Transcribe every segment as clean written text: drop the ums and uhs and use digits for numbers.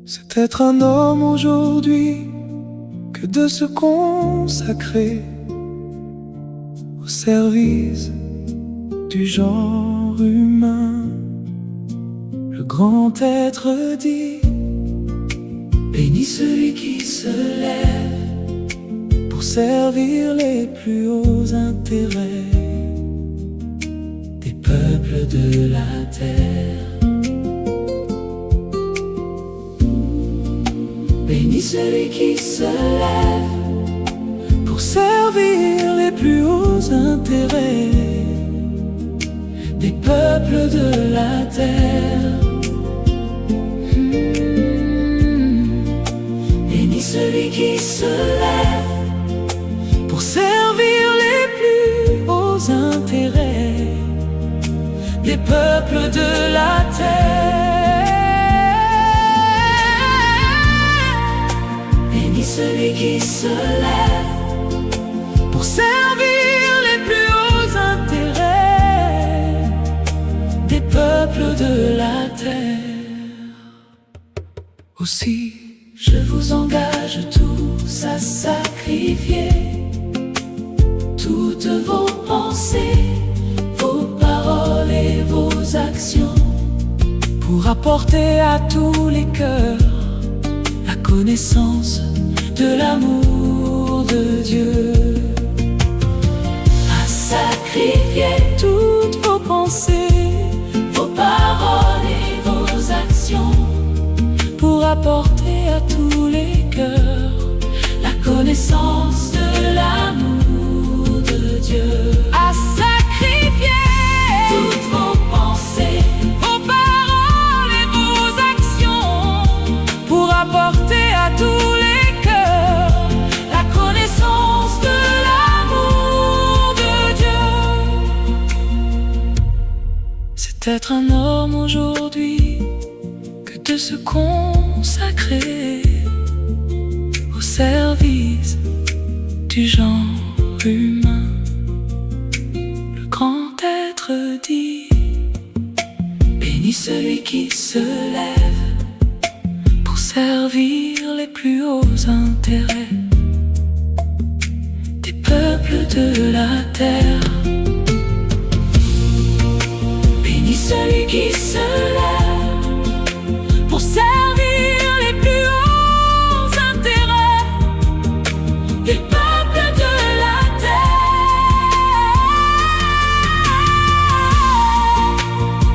C'est être un homme aujourd'hui que de se consacrer au service du genre humain. Le grand être dit: béni celui qui se lève pour servir les plus hauts intérêts des peuples de la terre. Béni celui qui se lève pour servir les plus hauts intérêts des peuples de la terre. Béni celui qui se lève pour servir les plus hauts intérêts des peuples de la terre. Celui qui se lève pour servir les plus hauts intérêts des peuples de la terre. Aussi, je vous engage tous à sacrifier toutes vos pensées, vos paroles et vos actions pour apporter à tous les cœurs la connaissance de l'amour de Dieu. À sacrifier toutes vos pensées, vos paroles et vos actions pour apporter à tous les cœurs la connaissance de l'amour de Dieu. À sacrifier toutes vos pensées, vos paroles et vos actions pour apporter à tous les être un homme aujourd'hui que de se consacrer au service du genre humain. Le grand être dit: béni celui qui se lève pour servir les plus hauts intérêts des peuples de la terre. Celui qui se lève pour servir les plus hauts intérêts des peuples de la terre.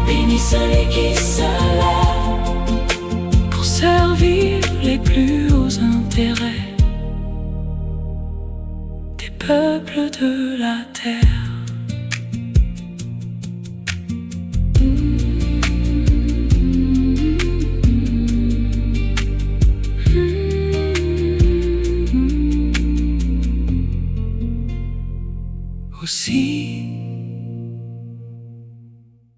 Béni celui qui se lève pour servir les plus hauts intérêts des peuples de la terre. Aussi